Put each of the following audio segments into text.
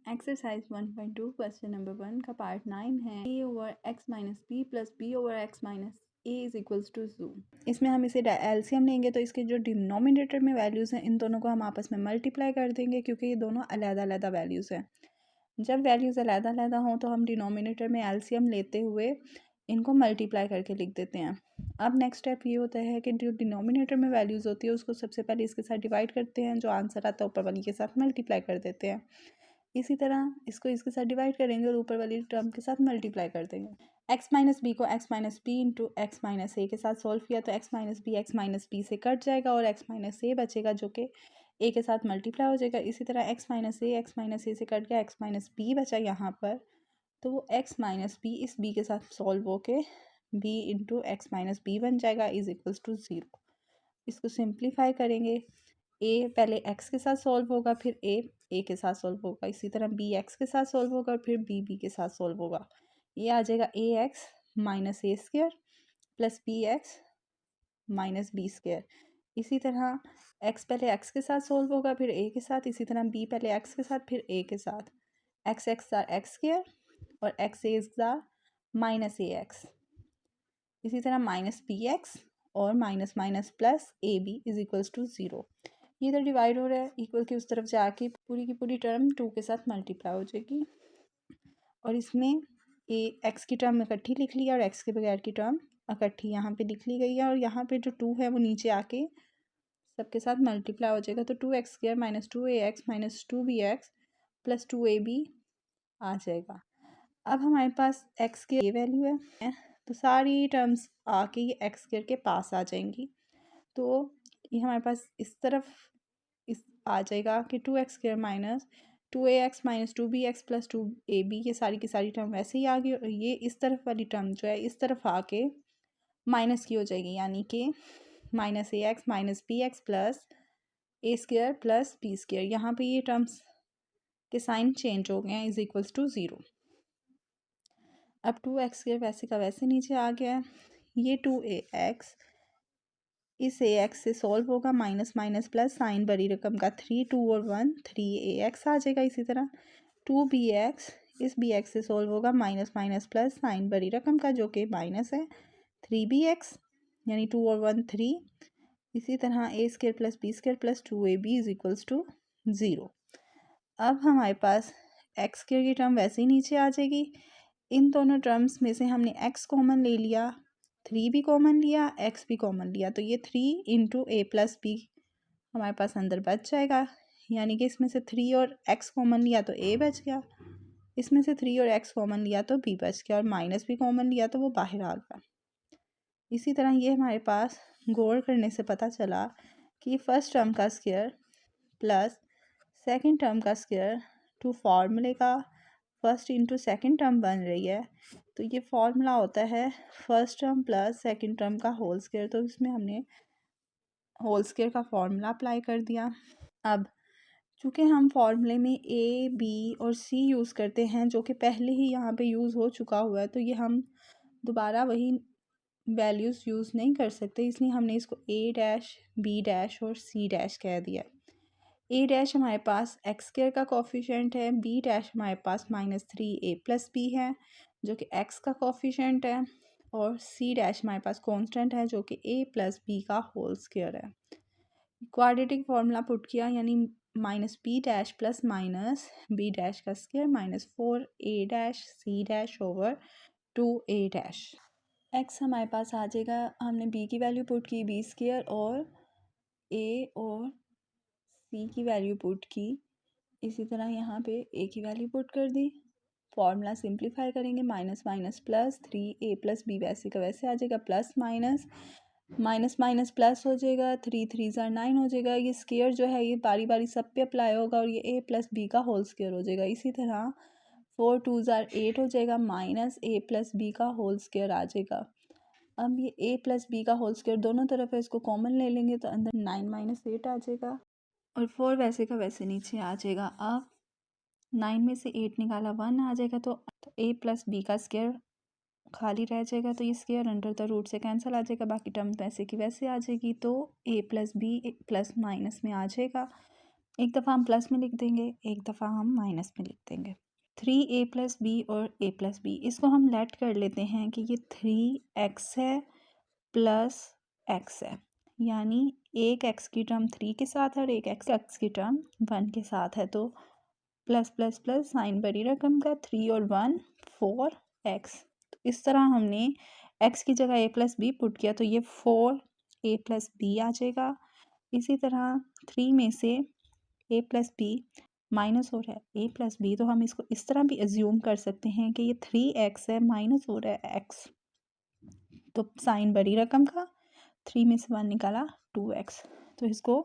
Exercise 1.2 question number 1 का part 9 है a over x minus B plus B over x minus A is equals to 2। इसमें हम इसे LCM लेंगे तो इसके जो डिनोमिनेटर में वैल्यूज़ हैं इन दोनों को हम आपस में मल्टीप्लाई कर देंगे क्योंकि ये दोनों अलग-अलग वैल्यूज़ हैं। जब वैल्यूज़ अलग-अलग हों तो हम डिनोमिनेटर में एलसीएम लेते हुए इनको मल्टीप्लाई करके लिख देते हैं। अब नेक्स्ट स्टेप ये होता है कि जो डिनोमिनेटर में वैल्यूज़ होती है उसको सबसे पहले इसके साथ डिवाइड करते हैं, जो आंसर आता है ऊपर वाली के साथ मल्टीप्लाई कर देते हैं। इसी तरह इसको इसके साथ डिवाइड करेंगे और ऊपर वाली टर्म के साथ मल्टीप्लाई कर देंगे। x माइनस बी को x minus B into X minus A के साथ सॉल्व किया तो x माइनस बी से कट जाएगा और x माइनस ए बचेगा जो कि a के साथ मल्टीप्लाई हो जाएगा। इसी तरह x माइनस ए से कट गया, x माइनस बी बचा यहाँ पर, तो वो x माइनस बी इस b के साथ सॉल्व होके b into X minus B बन जाएगा इज इक्वल्स टू 0। इसको सिंप्लीफाई करेंगे, a पहले x के साथ सॉल्व होगा, फिर a के साथ सॉल्व होगा, इसी तरह b x के साथ सॉल्व होगा और फिर b के साथ सॉल्व होगा। ये आ जाएगा ax minus A square plus B X minus B square. इसी तरह x पहले x के साथ सॉल्व होगा फिर a के साथ, इसी तरह b पहले x के साथ फिर a के साथ। x एक्स स्क्वायर और x A minus A X, इसी तरह माइनस बी एक्स और minus minus plus A B is equals to 0। ये इधर डिवाइड हो रहा है, इक्वल की उस तरफ जाके पूरी की पूरी टर्म 2 के साथ मल्टीप्लाई हो जाएगी और इसमें ए एक्स की टर्म इकट्ठी लिख लिया और एक्स के बगैर की टर्म इकट्ठी यहाँ पे लिख ली गई है और यहाँ पे जो 2 है वो नीचे आके सबके साथ मल्टीप्लाई हो जाएगा। तो 2x square minus 2ax minus 2bx plus 2ab आ जाएगा। अब हमारे पास x की ये वैल्यू है तो सारी टर्म्स आके ये एक्स स्क्वायर के पास आ जाएंगी। तो ये हमारे पास इस तरफ इस आ जाएगा कि 2x square minus 2ax minus 2bx plus 2ab, ये सारी की सारी टर्म वैसे ही आ गई और ये इस तरफ वाली टर्म जो है इस तरफ आके माइनस की हो जाएगी, यानी कि minus A X minus B X plus A square plus B square. यहाँ पे ये टर्म्स के साइन चेंज हो गए हैं इज इक्वल्स टू 0। अब 2x स्क्वायर वैसे का वैसे नीचे आ गया है। ये 2ax इस ax से सॉल्व होगा, माइनस माइनस प्लस साइन बड़ी रकम का 3, 2 और 1 3ax आ जाएगा। इसी तरह 2bx इस bx से सॉल्व होगा, माइनस माइनस प्लस साइन बड़ी रकम का जो कि माइनस है 3bx, यानी 2 और 1 3। इसी तरह a square plus B square plus 2ab is equals to 0। अब हमारे पास एक्स स्क्वायर की टर्म वैसे ही नीचे आ जाएगी। इन दोनों टर्म्स में से हमने x कॉमन ले लिया, 3 भी कॉमन लिया, x भी कॉमन लिया, तो ये 3 इंटू ए प्लस बी हमारे पास अंदर बच जाएगा। यानी कि इसमें से 3 और x कॉमन लिया तो a बच गया, इसमें से 3 और x कॉमन लिया तो b बच गया और माइनस भी कॉमन लिया तो वो बाहर आ गया। इसी तरह ये हमारे पास गौर करने से पता चला कि फर्स्ट टर्म का स्क्वायर प्लस सेकंड टर्म का स्क्वायर टू फार्मूले का फर्स्ट इंटू सेकंड टर्म बन रही है। तो ये फार्मूला होता है first term plus second term का होल स्क्वायर, तो इसमें हमने होल स्क्वायर का फार्मूला अप्लाई कर दिया। अब चूँकि हम फार्मूले में ए बी और सी यूज़ करते हैं जो कि पहले ही यहाँ पे यूज़ हो चुका हुआ है, तो ये हम दोबारा वही वैल्यूज़ यूज़ नहीं कर सकते, इसलिए हमने इसको ए डैश बी डैश और सी डैश कह दिया। ए डैश हमारे पास एक्स स्क्वायर का कोफिशिएंट है, बी डैश हमारे पास -3a प्लस बी है जो कि एक्स का कोफिशिएंट है और सी डैश हमारे पास कांस्टेंट है जो कि a प्लस बी का होल स्क्वायर है। क्वाड्रेटिक फार्मूला पुट किया, यानी minus B dash plus minus B dash का square minus 4a dash C dash over 2a dash. X हमारे पास आ जाएगा, हमने b की वैल्यू पुट की बी स्क्वायर और a और c की वैल्यू पुट की, इसी तरह यहाँ पे a की वैल्यू पुट कर दी। फॉर्मूला सिंप्लीफाई करेंगे, minus minus plus 3a plus B वैसे का वैसे आ जाएगा, plus minus minus minus plus हो जाएगा, 3 3 9 हो जाएगा। ये स्क्वायर जो है ये बारी बारी सब पे अप्लाई होगा और ये a प्लस बी का होल स्क्वायर हो जाएगा। इसी तरह 4 2 8 हो जाएगा, माइनस a प्लस बी का होल स्क्वायर आ जाएगा। अब ये a प्लस बी का होल स्क्वायर दोनों तरफ है, इसको कॉमन ले लेंगे तो अंदर 9 माइनस 8 आ जाएगा और 4 वैसे का वैसे नीचे आ जाएगा। अब 9 में से 8 निकाला 1 आ जाएगा, तो a प्लस बी का स्क्वायर खाली रह जाएगा, तो ये स्क्वायर अंडर द रूट से कैंसिल आ जाएगा, बाकी टर्म वैसे की वैसे आ जाएगी। तो a plus B plus minus में आ जाएगा, एक दफ़ा हम प्लस में लिख देंगे, एक दफ़ा हम माइनस में लिख देंगे। 3a प्लस बी और a प्लस बी, इसको हम लेट कर लेते हैं कि ये 3x है प्लस x है, यानी एक x की टर्म 3 के साथ है और एक x की टर्म 1 के साथ है। तो प्लस प्लस प्लस साइन बड़ी रकम का 3 और 1 4x। तो इस तरह हमने x की जगह a प्लस बी पुट किया तो ये 4a प्लस बी आ जाएगा। इसी तरह 3 में से a प्लस बी माइनस हो रहा है a प्लस बी, तो हम इसको इस तरह भी एज्यूम कर सकते हैं कि ये 3x है माइनस हो रहा है x। तो साइन बड़ी रकम का 3 में से 1 निकाला 2x। तो इसको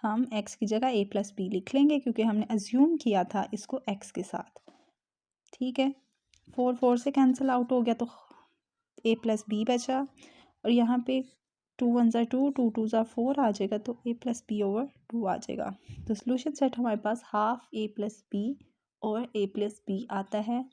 हम x की जगह a प्लस बी लिख लेंगे क्योंकि हमने एज्यूम किया था इसको x के साथ। ठीक है, 4 4 से कैंसिल आउट हो गया तो a प्लस बी बचा और यहाँ पे 2 1 ज़ा 2 2 2 ज़ा 4 आ जाएगा तो a प्लस बी ओवर 2 आ जाएगा। तो सोल्यूशन सेट हमारे पास हाफ a प्लस बी और a प्लस बी आता है।